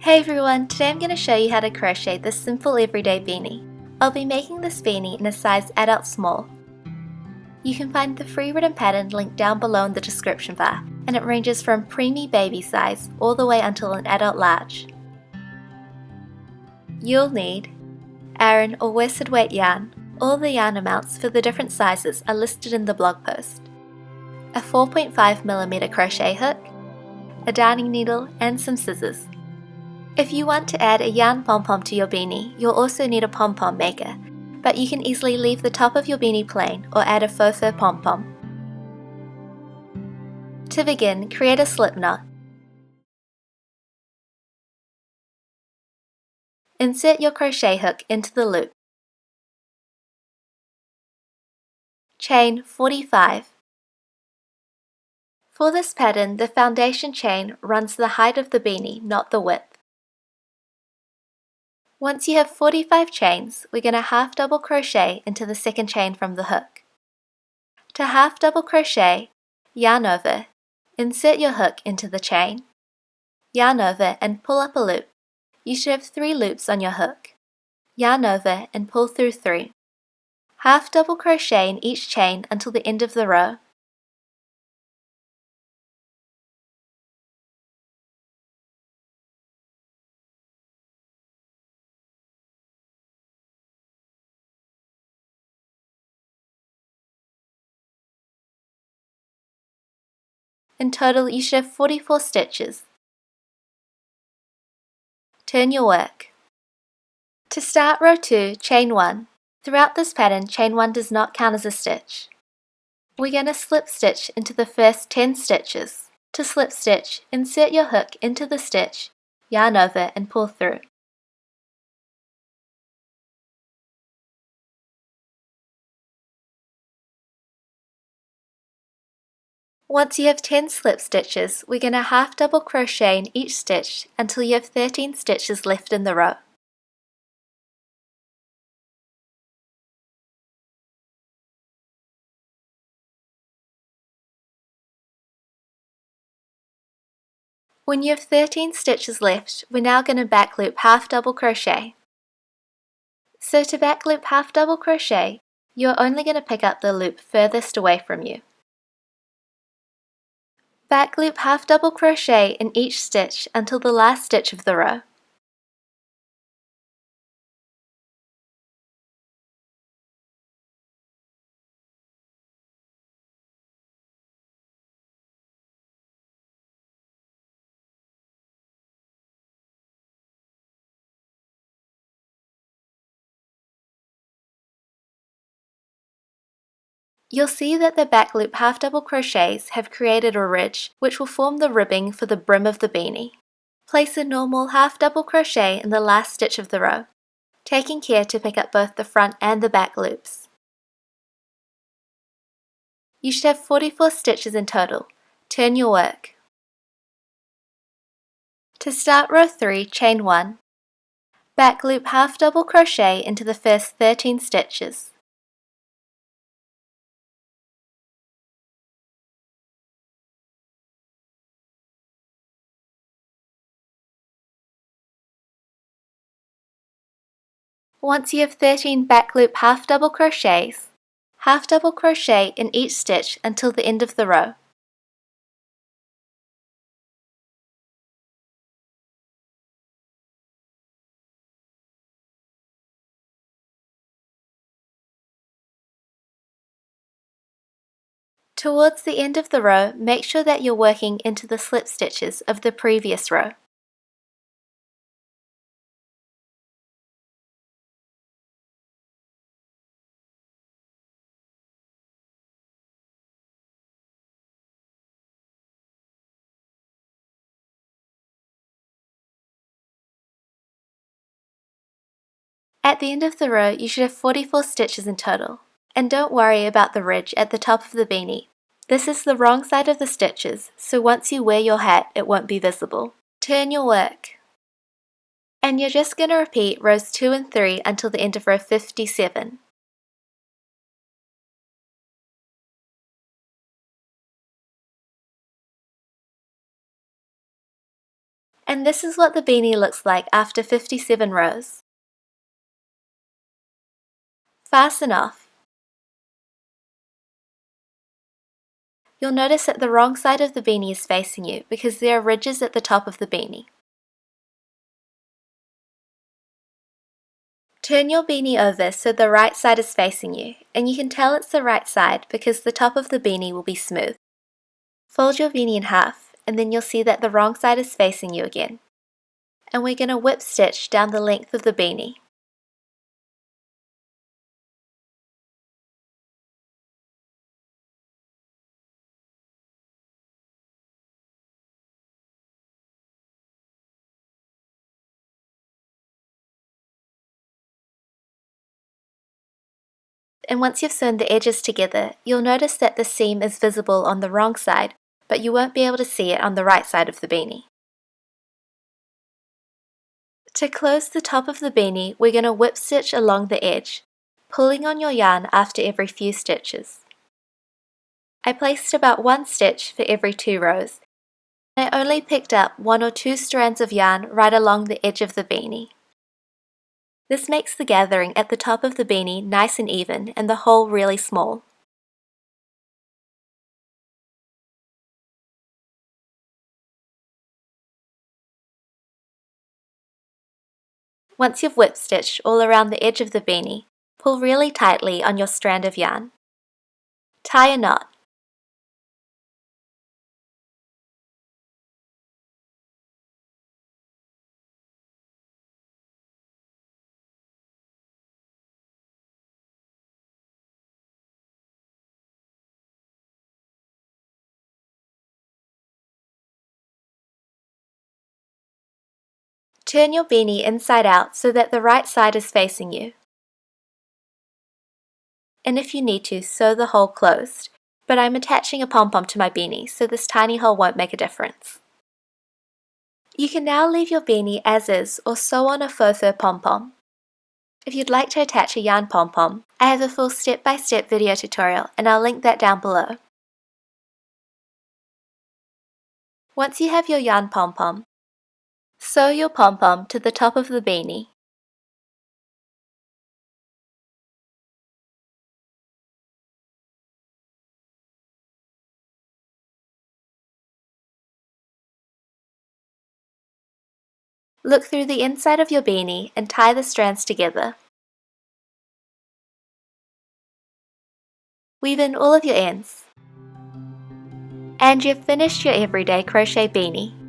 Hey everyone, today I'm going to show you how to crochet this simple everyday beanie. I'll be making this beanie in a size adult small. You can find the free written pattern linked down below in the description bar, and it ranges from preemie baby size all the way until an adult large. You'll need Aran or worsted weight yarn. All the yarn amounts for the different sizes are listed in the blog post. A 4.5mm crochet hook, a darning needle and some scissors. If you want to add a yarn pom-pom to your beanie, you'll also need a pom-pom maker, but you can easily leave the top of your beanie plain or add a faux fur pom-pom. To begin, create a slip knot. Insert your crochet hook into the loop. Chain 45. For this pattern, the foundation chain runs the height of the beanie, not the width. Once you have 45 chains, we're going to half double crochet into the second chain from the hook. To half double crochet, yarn over, insert your hook into the chain, yarn over and pull up a loop. You should have 3 loops on your hook. Yarn over and pull through 3. Half double crochet in each chain until the end of the row. In total, you should have 44 stitches. Turn your work. To start row 2, chain 1. Throughout this pattern, chain 1 does not count as a stitch. We're going to slip stitch into the first 10 stitches. To slip stitch, insert your hook into the stitch, yarn over and pull through. Once you have 10 slip stitches, we're going to half double crochet in each stitch until you have 13 stitches left in the row. When you have 13 stitches left, we're now going to back loop half double crochet. So to back loop half double crochet, you're only going to pick up the loop furthest away from you. Back loop half double crochet in each stitch until the last stitch of the row. You'll see that the back loop half double crochets have created a ridge which will form the ribbing for the brim of the beanie. Place a normal half double crochet in the last stitch of the row, taking care to pick up both the front and the back loops. You should have 44 stitches in total. Turn your work. To start row 3, chain 1. Back loop half double crochet into the first 13 stitches. Once you have 13 back loop half double crochets, half double crochet in each stitch until the end of the row. Towards the end of the row, make sure that you're working into the slip stitches of the previous row. At the end of the row, you should have 44 stitches in total. And don't worry about the ridge at the top of the beanie. This is the wrong side of the stitches, so once you wear your hat, it won't be visible. Turn your work. And you're just going to repeat rows 2 and 3 until the end of row 57. And this is what the beanie looks like after 57 rows. Fasten off. You'll notice that the wrong side of the beanie is facing you because there are ridges at the top of the beanie. Turn your beanie over so the right side is facing you, and you can tell it's the right side because the top of the beanie will be smooth. Fold your beanie in half, and then you'll see that the wrong side is facing you again. And we're going to whip stitch down the length of the beanie. And once you've sewn the edges together, you'll notice that the seam is visible on the wrong side, but you won't be able to see it on the right side of the beanie. To close the top of the beanie, we're going to whip stitch along the edge, pulling on your yarn after every few stitches. I placed about 1 stitch for every 2 rows. I only picked up 1 or 2 strands of yarn right along the edge of the beanie. This makes the gathering at the top of the beanie nice and even and the hole really small. Once you've whip stitched all around the edge of the beanie, pull really tightly on your strand of yarn. Tie a knot. Turn your beanie inside out so that the right side is facing you. And if you need to, sew the hole closed, but I'm attaching a pom-pom to my beanie, so this tiny hole won't make a difference. You can now leave your beanie as is or sew on a faux fur pom-pom. If you'd like to attach a yarn pom-pom, I have a full step-by-step video tutorial and I'll link that down below. Once you have your yarn pom-pom, sew your pom-pom to the top of the beanie. Look through the inside of your beanie and tie the strands together. Weave in all of your ends. And you've finished your Everyday Crochet Beanie.